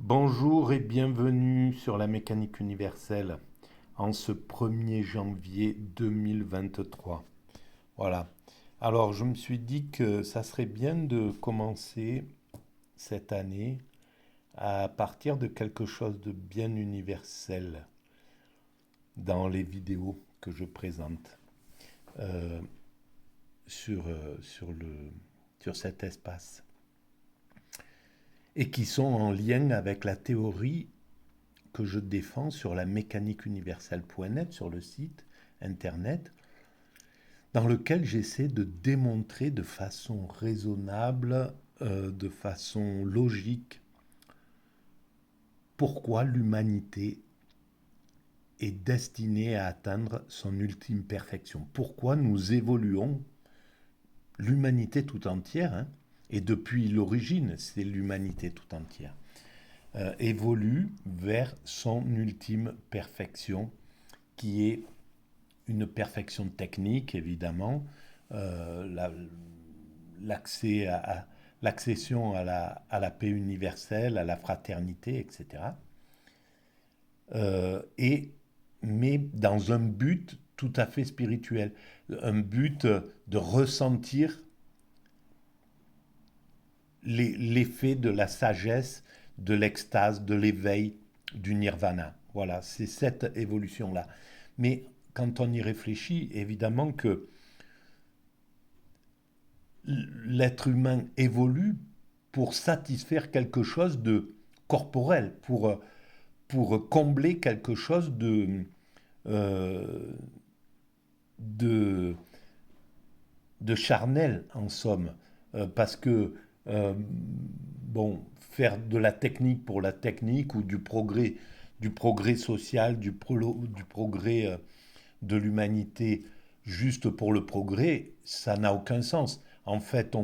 Bonjour et bienvenue sur la mécanique universelle en ce 1er janvier 2023. Voilà. Alors je me suis dit que ça serait bien de commencer cette année à partir de quelque chose de bien universel dans les vidéos que je présente euh, sur cet espace et qui sont en lien avec la théorie que je défends sur la mécanique universelle.net, sur le site internet, dans lequel j'essaie de démontrer de façon raisonnable, de façon logique, pourquoi l'humanité est destinée à atteindre son ultime perfection. Pourquoi nous évoluons, l'humanité tout entière, hein, et depuis l'origine, c'est l'humanité tout entière, évolue vers son ultime perfection, qui est une perfection technique, évidemment, l'accès l'accession à la paix universelle, à la fraternité, etc. Et, mais dans un but tout à fait spirituel, un but de ressentir l'effet de la sagesse, de l'extase, de l'éveil, du nirvana. Voilà, c'est cette évolution-là. Mais quand on y réfléchit, évidemment que l'être humain évolue pour satisfaire quelque chose de corporel, pour combler quelque chose euh, de, de charnel, en somme. Parce que, bon, faire de la technique pour la technique ou du progrès social, du progrès de l'humanité juste pour le progrès, ça n'a aucun sens. En fait,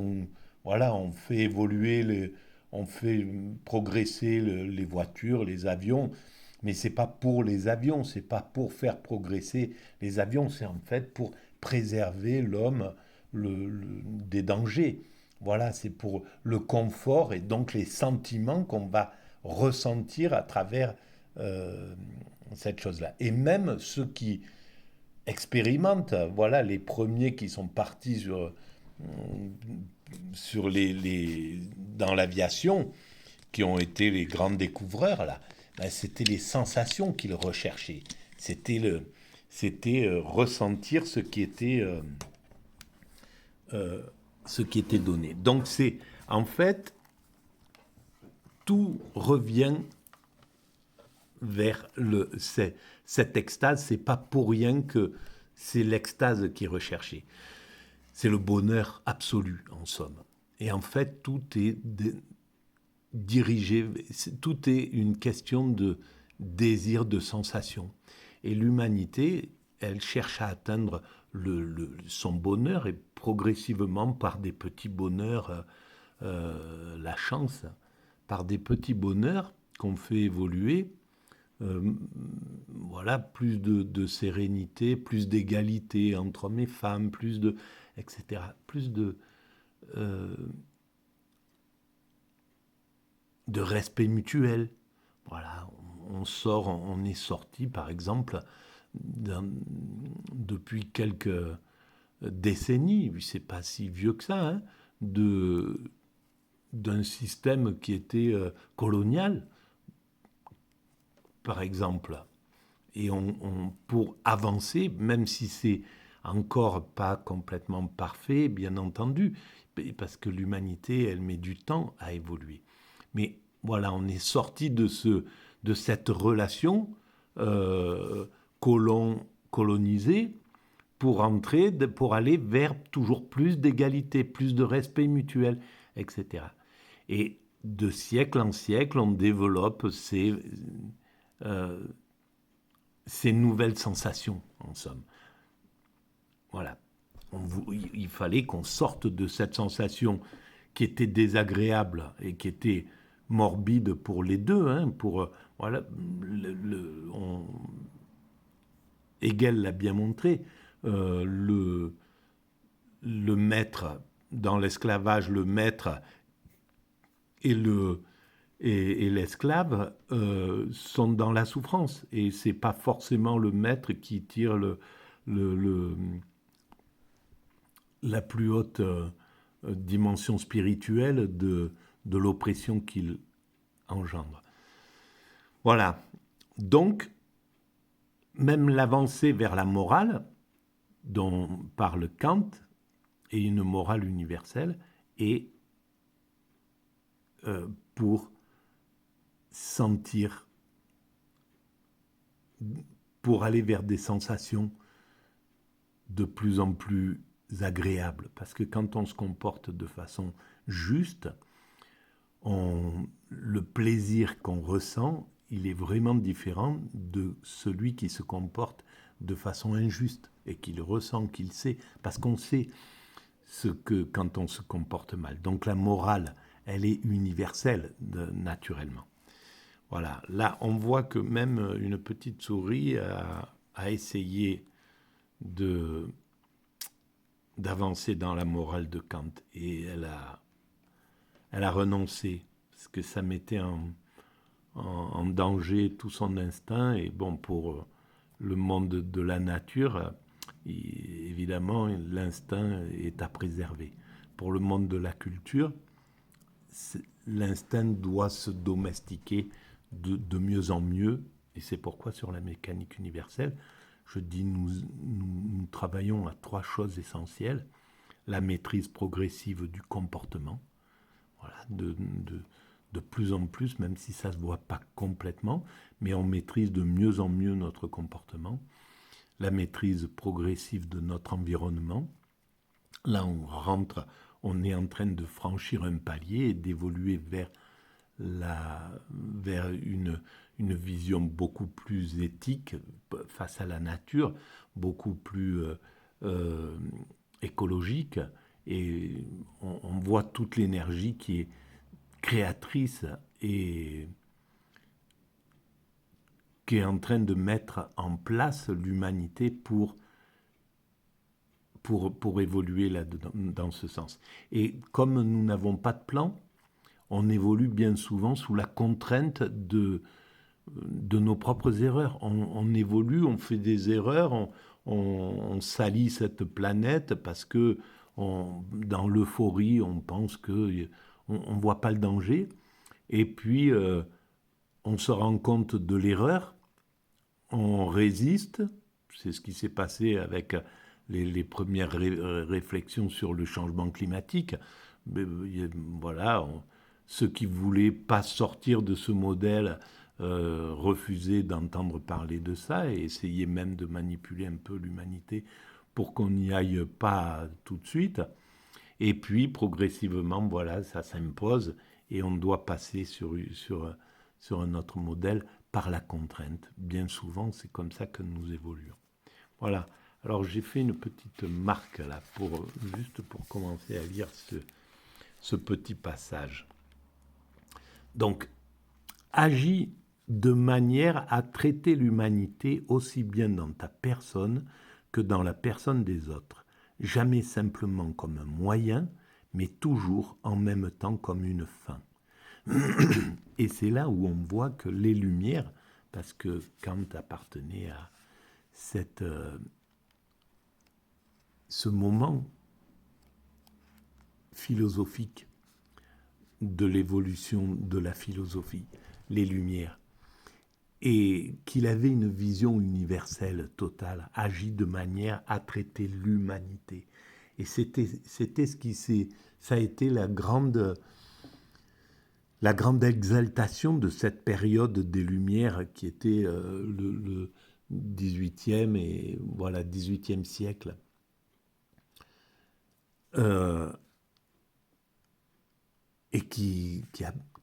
voilà, on fait évoluer, on fait progresser les voitures, les avions, mais c'est pas pour les avions, c'est pas pour faire progresser les avions, c'est en fait pour préserver l'homme des dangers. Voilà, c'est pour le confort et donc les sentiments qu'on va ressentir à travers euh, cette chose-là. Et même ceux qui expérimentent, voilà, les premiers qui sont partis sur dans l'aviation, qui ont été les grands découvreurs, là, ben, c'était les sensations qu'ils recherchaient. C'était ressentir ce qui était donné. Donc c'est, en fait, tout revient vers cette extase. C'est pas pour rien que c'est l'extase qui est recherchée. C'est le bonheur absolu, en somme. Et en fait, tout est dirigé, tout est une question de désir, de sensation. Et l'humanité, elle cherche à atteindre son bonheur et progressivement par des petits bonheurs, la chance, par des petits bonheurs qu'on fait évoluer, euh, voilà, plus de sérénité, plus d'égalité entre hommes et femmes, plus de, etc., plus euh, de respect mutuel. Voilà, on est sorti, par exemple, depuis quelques décennies, c'est pas si vieux que ça, hein, d'un système qui était colonial, par exemple. Et pour avancer, même si c'est encore pas complètement parfait, bien entendu, parce que l'humanité, elle met du temps à évoluer. Mais voilà, on est sorti de cette relation colonisée pour aller vers toujours plus d'égalité, plus de respect mutuel, etc. Et de siècle en siècle, on développe euh, ces nouvelles sensations, en somme. Voilà. Il fallait qu'on sorte de cette sensation qui était désagréable et qui était morbide pour les deux. Hein, voilà, Hegel l'a bien montré. Euh, le, le maître, dans l'esclavage, le maître et et l'esclave sont dans la souffrance. Et c'est pas forcément le maître qui tire le, le- la plus haute dimension spirituelle de l'oppression qu'il engendre. Voilà. Donc, même l'avancée vers la morale, dont parle Kant, et une morale universelle, est pour sentir, pour aller vers des sensations de plus en plus agréables. Parce que quand on se comporte de façon juste, le plaisir qu'on ressent, il est vraiment différent de celui qui se comporte de façon injuste et qu'il ressent, qu'il sait, parce qu'on sait ce que quand on se comporte mal. Donc la morale, elle est universelle naturellement. Voilà, là on voit que même une petite souris a essayé d'avancer dans la morale de Kant et elle a renoncé parce que ça mettait en danger tout son instinct. Et bon, pour le monde de la nature, évidemment, l'instinct est à préserver. Pour le monde de la culture, l'instinct doit se domestiquer de mieux en mieux. Et c'est pourquoi sur la mécanique universelle, je dis nous travaillons à 3 choses essentielles. La maîtrise progressive du comportement, voilà, de plus en plus, même si ça ne se voit pas complètement, mais on maîtrise de mieux en mieux notre comportement. La maîtrise progressive de notre environnement. Là, on est en train de franchir un palier et d'évoluer vers une vision beaucoup plus éthique face à la nature, beaucoup plus écologique. Et on voit toute l'énergie qui est créatrice et qui est en train de mettre en place l'humanité pour évoluer là dans ce sens. Et comme nous n'avons pas de plan, on évolue bien souvent sous la contrainte de nos propres erreurs. On évolue, on fait des erreurs, on salit cette planète parce que dans l'euphorie, on pense qu'on ne voit pas le danger. Et puis, on se rend compte de l'erreur, on résiste. C'est ce qui s'est passé avec les premières réflexions sur le changement climatique. Mais, voilà, ceux qui ne voulaient pas sortir de ce modèle refusaient d'entendre parler de ça et essayaient même de manipuler un peu l'humanité pour qu'on n'y aille pas tout de suite. Et puis, progressivement, voilà, ça s'impose et on doit passer sur un autre modèle par la contrainte. Bien souvent, c'est comme ça que nous évoluons. Voilà. Alors, j'ai fait une petite marque là, juste pour commencer à lire ce petit passage. Donc, agis de manière à traiter l'humanité aussi bien dans ta personne que dans la personne des autres. Jamais simplement comme un moyen, mais toujours en même temps comme une fin. Et c'est là où on voit que les Lumières, parce que Kant appartenait à ce moment philosophique de l'évolution de la philosophie, les Lumières, et qu'il avait une vision universelle totale, agit de manière à traiter l'humanité. Et c'était ce qui ça a été la grande exaltation de cette période des Lumières qui était le 18e et voilà 18e siècle. Et qui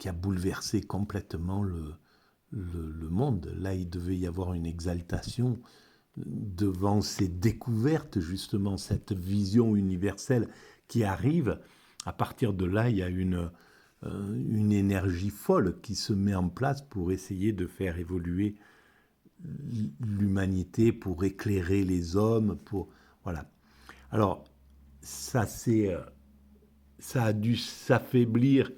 a bouleversé complètement le monde. Là, il devait y avoir une exaltation devant ces découvertes, justement, cette vision universelle qui arrive. À partir de là, il y a une énergie folle qui se met en place pour essayer de faire évoluer l'humanité, pour éclairer les hommes, voilà. Alors, ça a dû s'affaiblir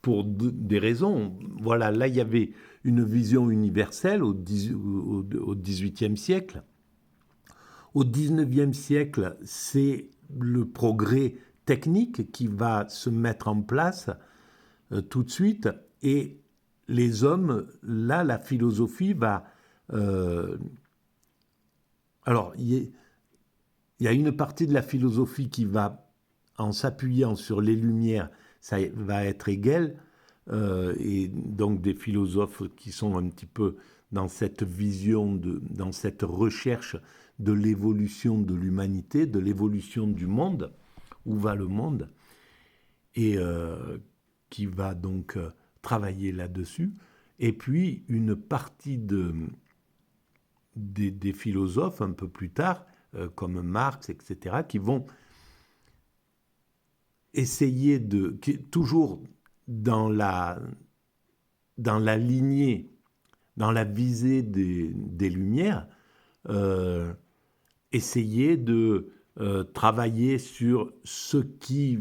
pour des raisons. Voilà, là, il y avait une vision universelle au XVIIIe siècle. Au XIXe siècle, c'est le progrès technique qui va se mettre en place tout de suite. Et les hommes, là, la philosophie va... alors, il y a une partie de la philosophie qui va, en s'appuyant sur les Lumières, ça va être Hegel, et donc des philosophes qui sont un petit peu dans cette vision, dans cette recherche de l'évolution de l'humanité, de l'évolution du monde, où va le monde, et qui va donc travailler là-dessus. Et puis une partie des philosophes un peu plus tard, comme Marx, etc., qui vont essayer toujours dans la lignée, dans la visée des Lumières, essayer de travailler sur ce qui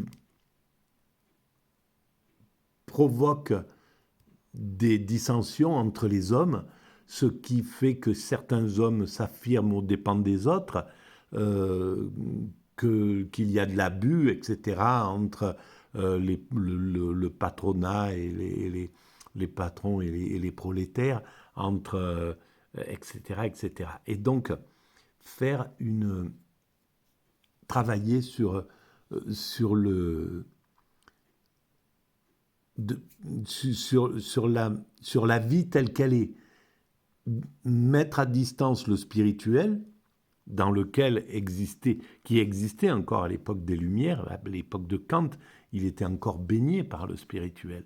provoque des dissensions entre les hommes, ce qui fait que certains hommes s'affirment aux dépens des autres, qu'il y a de l'abus, etc., entre le patronat et les patrons et les prolétaires, entre, etc., etc. Et donc, travailler sur la vie telle qu'elle est, mettre à distance le spirituel, qui existait encore à l'époque des Lumières, à l'époque de Kant, il était encore baigné par le spirituel.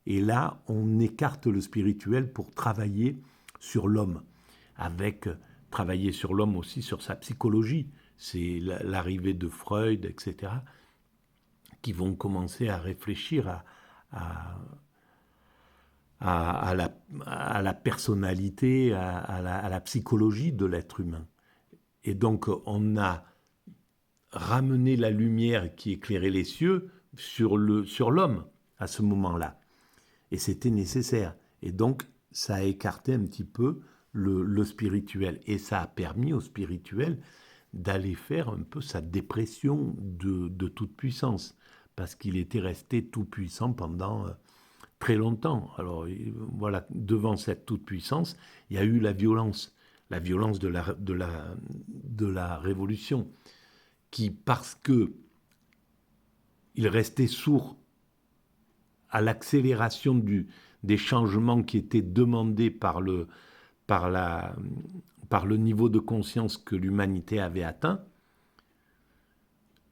Et là, on écarte le spirituel pour travailler sur l'homme, travailler sur l'homme aussi, sur sa psychologie. C'est l'arrivée de Freud, etc., qui vont commencer à réfléchir à la personnalité, à la psychologie de l'être humain. Et donc, on a ramené la lumière qui éclairait les cieux sur l'homme à ce moment-là. Et c'était nécessaire. Et donc, ça a écarté un petit peu le spirituel. Et ça a permis au spirituel d'aller faire un peu sa dépression de toute puissance. Parce qu'il était resté tout puissant pendant très longtemps. Alors voilà, devant cette toute puissance, il y a eu la violence de la révolution, qui, parce que il restait sourd à l'accélération des changements qui étaient demandés par le niveau de conscience que l'humanité avait atteint,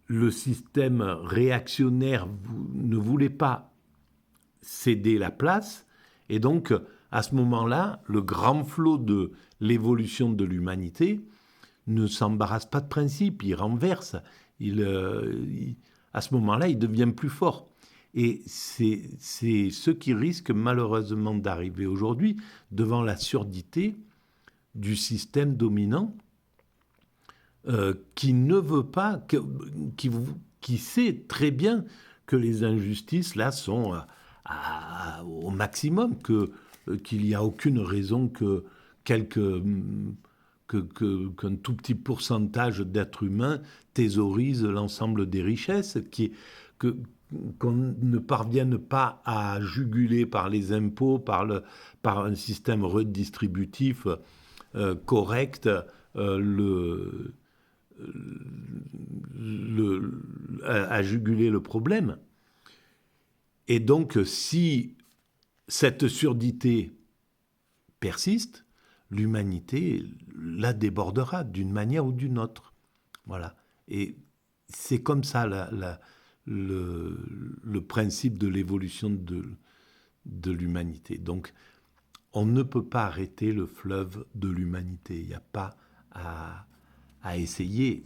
le système réactionnaire ne voulait pas céder la place, et donc à ce moment-là, le grand flot de l'évolution de l'humanité ne s'embarrasse pas de principe, il renverse, à ce moment-là, il devient plus fort. Et c'est ce qui risque malheureusement d'arriver aujourd'hui devant la surdité du système dominant, qui ne veut pas, qui sait très bien que les injustices là sont au maximum, qu'il n'y a aucune raison qu'un tout petit pourcentage d'êtres humains thésaurise l'ensemble des richesses, qu'on ne parvienne pas à juguler par les impôts, par un système redistributif correct, à juguler le problème. Et donc, si cette surdité persiste, l'humanité la débordera d'une manière ou d'une autre. Voilà. Et c'est comme ça le principe de l'évolution de l'humanité. Donc, on ne peut pas arrêter le fleuve de l'humanité. Il n'y a pas à essayer.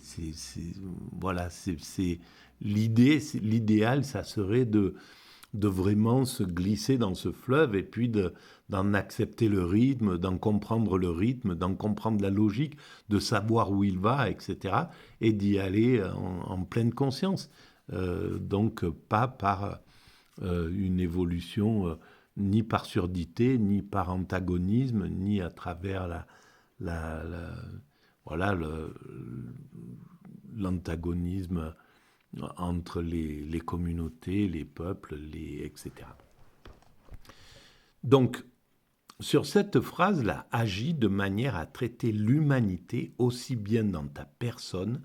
Voilà, c'est l'idéal, ça serait de vraiment se glisser dans ce fleuve et puis d'en accepter le rythme, d'en comprendre le rythme, d'en comprendre la logique, de savoir où il va, etc. et d'y aller en pleine conscience. Donc pas par une évolution ni par surdité, ni par antagonisme, ni à travers voilà, l'antagonisme entre les communautés, les peuples, etc. Donc, sur cette phrase-là, agis de manière à traiter l'humanité aussi bien dans ta personne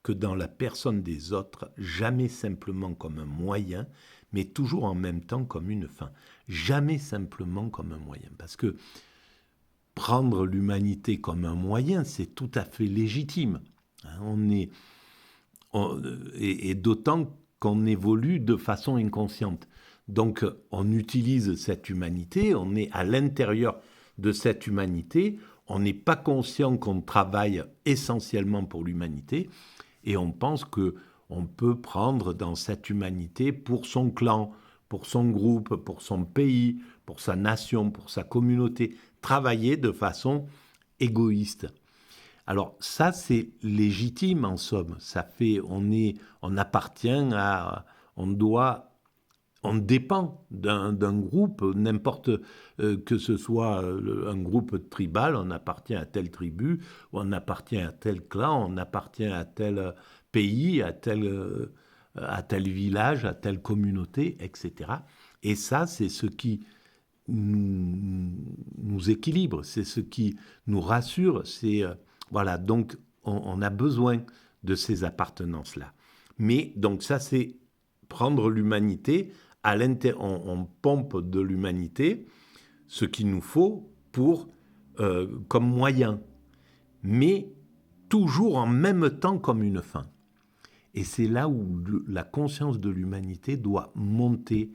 que dans la personne des autres, jamais simplement comme un moyen, mais toujours en même temps comme une fin. Jamais simplement comme un moyen. Parce que prendre l'humanité comme un moyen, c'est tout à fait légitime. Et d'autant qu'on évolue de façon inconsciente. Donc on utilise cette humanité, on est à l'intérieur de cette humanité, on n'est pas conscient qu'on travaille essentiellement pour l'humanité, et on pense qu'on peut prendre dans cette humanité pour son clan, pour son groupe, pour son pays, pour sa nation, pour sa communauté, travailler de façon égoïste. Alors ça, c'est légitime en somme. Ça fait, on appartient à, on dépend d'un groupe, n'importe que ce soit un groupe tribal, on appartient à telle tribu, ou on appartient à tel clan, on appartient à tel pays, à tel village, à telle communauté, etc. Et ça, c'est ce qui nous équilibre, c'est ce qui nous rassure, voilà, donc on a besoin de ces appartenances-là. Mais donc ça, c'est prendre l'humanité, on pompe de l'humanité ce qu'il nous faut comme moyen, mais toujours en même temps comme une fin. Et c'est là où la conscience de l'humanité doit monter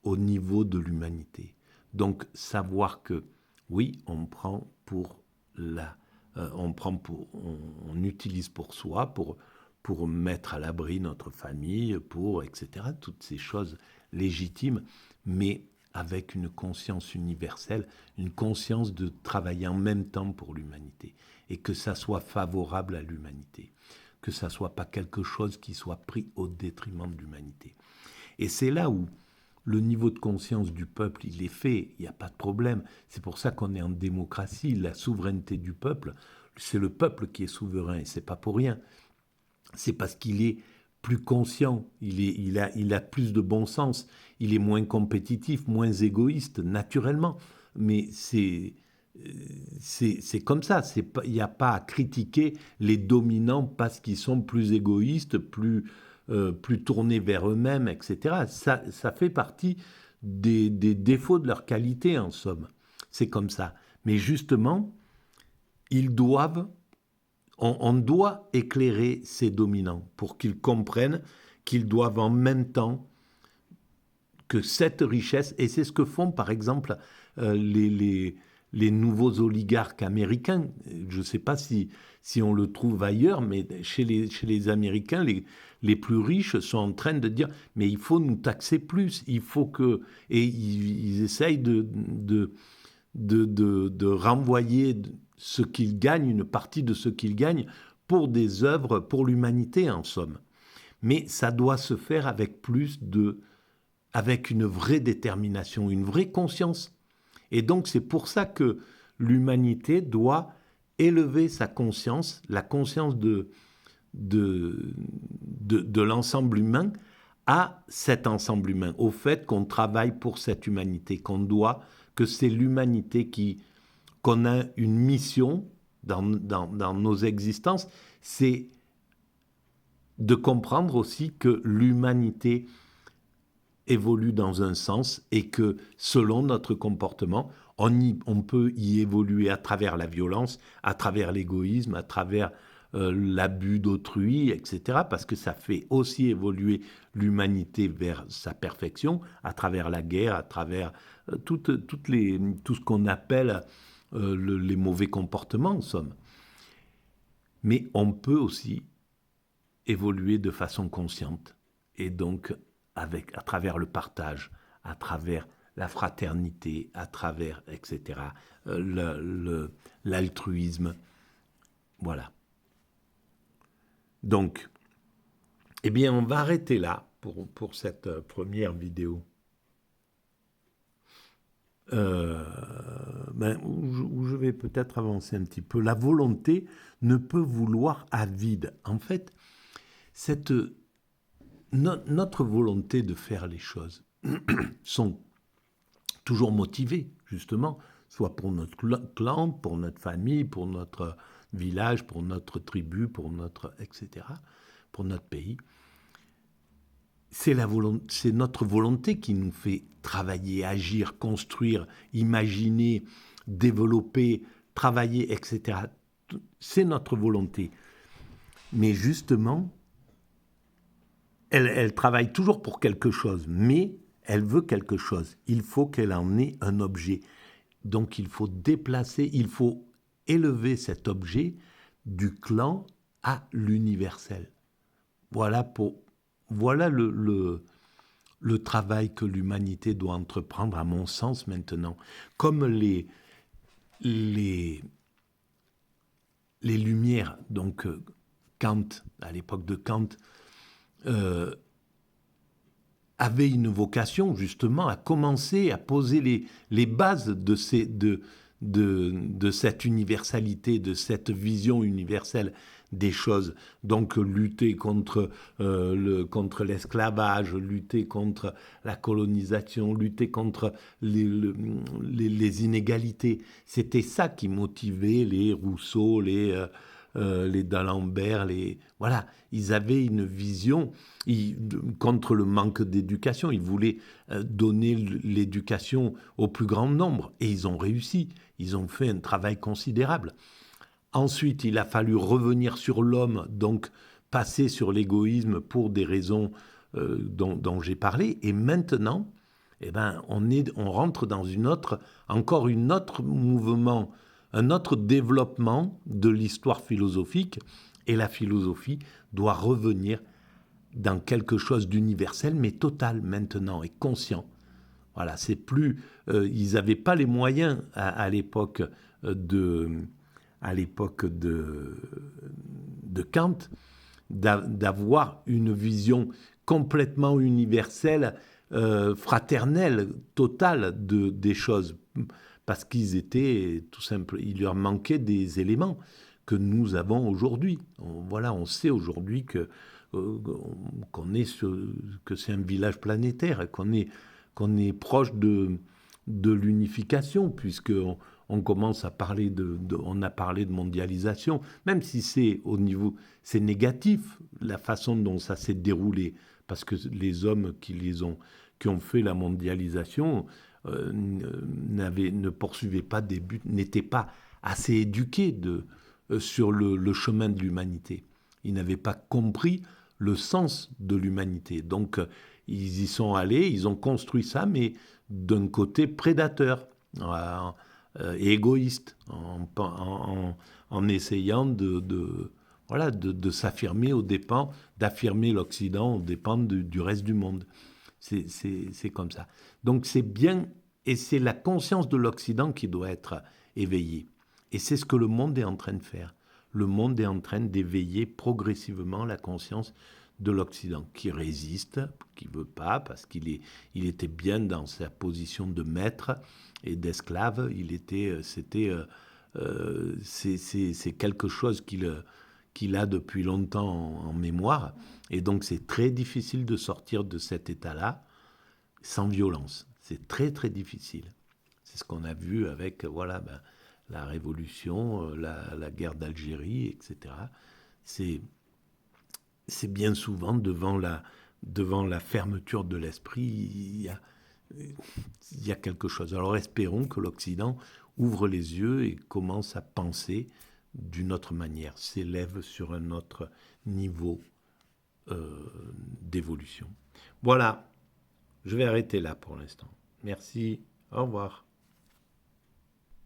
au niveau de l'humanité. Donc savoir que oui, on utilise pour soi, pour mettre à l'abri notre famille, etc. Toutes ces choses légitimes, mais avec une conscience universelle, une conscience de travailler en même temps pour l'humanité, et que ça soit favorable à l'humanité, que ça soit pas quelque chose qui soit pris au détriment de l'humanité. Et c'est là où le niveau de conscience du peuple, il est fait, il n'y a pas de problème. C'est pour ça qu'on est en démocratie, la souveraineté du peuple, c'est le peuple qui est souverain, et c'est pas pour rien. C'est parce qu'il est plus conscient, il a plus de bon sens, il est moins compétitif, moins égoïste, naturellement. Mais c'est comme ça, il n'y a pas à critiquer les dominants parce qu'ils sont plus égoïstes, plus tournés vers eux-mêmes, etc. Ça fait partie des défauts de leur qualité, en somme. C'est comme ça. Mais justement, on doit éclairer ces dominants pour qu'ils comprennent qu'ils doivent en même temps que cette richesse, et c'est ce que font par exemple les nouveaux oligarques américains. Je ne sais pas si on le trouve ailleurs, mais chez les Américains, les plus riches sont en train de dire « mais il faut nous taxer plus, il faut que… » Et ils essayent de renvoyer ce qu'ils gagnent, une partie de ce qu'ils gagnent, pour des œuvres, pour l'humanité en somme. Mais ça doit se faire avec une vraie détermination, une vraie conscience. Et donc c'est pour ça que l'humanité doit élever sa conscience, la conscience de l'ensemble humain, à cet ensemble humain, au fait qu'on travaille pour cette humanité, que c'est l'humanité qu'on a une mission dans nos existences, c'est de comprendre aussi que l'humanité évolue dans un sens et que selon notre comportement, on peut y évoluer à travers la violence, à travers l'égoïsme, à travers l'abus d'autrui, etc. Parce que ça fait aussi évoluer l'humanité vers sa perfection, à travers la guerre, à travers tout ce qu'on appelle les mauvais comportements, en somme. Mais on peut aussi évoluer de façon consciente, et donc à travers le partage, à travers la fraternité, à travers, etc., l'altruisme. Voilà. Donc, eh bien, on va arrêter là. pour cette première vidéo. Où je vais peut-être avancer un petit peu. La volonté ne peut vouloir à vide. En fait, notre volonté de faire les choses sont toujours motivées, justement, soit pour notre clan, pour notre famille, pour notre village, pour notre tribu, pour notre, etc., pour notre pays. C'est notre volonté qui nous fait travailler, agir, construire, imaginer, développer, travailler, etc. C'est notre volonté. Mais justement, elle travaille toujours pour quelque chose, mais elle veut quelque chose. Il faut qu'elle en ait un objet. Donc il faut déplacer, il faut élever cet objet du clan à l'universel. Voilà le travail que l'humanité doit entreprendre, à mon sens, maintenant. Comme les Lumières, donc Kant, à l'époque de Kant, avait une vocation, justement, à commencer à poser les bases de cette universalité, de cette vision universelle des choses. Donc lutter contre l'esclavage, lutter contre la colonisation, lutter contre les inégalités. C'était ça qui motivait les Rousseau, les d'Alembert, voilà, ils avaient une vision contre le manque d'éducation. Ils voulaient donner l'éducation au plus grand nombre, et ils ont réussi. Ils ont fait un travail considérable. Ensuite, il a fallu revenir sur l'homme, donc passer sur l'égoïsme pour des raisons dont j'ai parlé. Et maintenant, on rentre dans encore une autre mouvement, un autre développement de l'histoire philosophique. Et la philosophie doit revenir dans quelque chose d'universel, mais total maintenant, et conscient. Voilà, c'est plus... ils n'avaient pas les moyens à l'époque de Kant d'avoir une vision complètement universelle, fraternelle, totale des choses, parce qu'ils étaient tout simple, il leur manquait des éléments que nous avons aujourd'hui. Voilà, on sait aujourd'hui que c'est un village planétaire, qu'on est proche de l'unification, puisqu'on on commence à parler on a parlé de mondialisation, même si c'est négatif, la façon dont ça s'est déroulé, parce que les hommes qui ont fait la mondialisation ne poursuivaient pas des buts, n'étaient pas assez éduqués sur le chemin de l'humanité. Ils n'avaient pas compris le sens de l'humanité. Donc, ils y sont allés, ils ont construit ça, mais d'un côté prédateur et égoïste, en essayant de s'affirmer d'affirmer l'Occident aux dépens du reste du monde. C'est comme ça. Donc, c'est bien, et c'est la conscience de l'Occident qui doit être éveillée. Et c'est ce que le monde est en train de faire. Le monde est en train d'éveiller progressivement la conscience de l'Occident, qui résiste, qui ne veut pas, parce qu'il était bien dans sa position de maître et d'esclave. C'est quelque chose qu'il a depuis longtemps en mémoire. Et donc, c'est très difficile de sortir de cet état-là sans violence. C'est très, très difficile. C'est ce qu'on a vu avec, la révolution, la guerre d'Algérie, etc. C'est bien souvent devant la fermeture de l'esprit, il y a quelque chose. Alors espérons que l'Occident ouvre les yeux et commence à penser d'une autre manière, s'élève sur un autre niveau d'évolution. Voilà, je vais arrêter là pour l'instant. Merci, au revoir.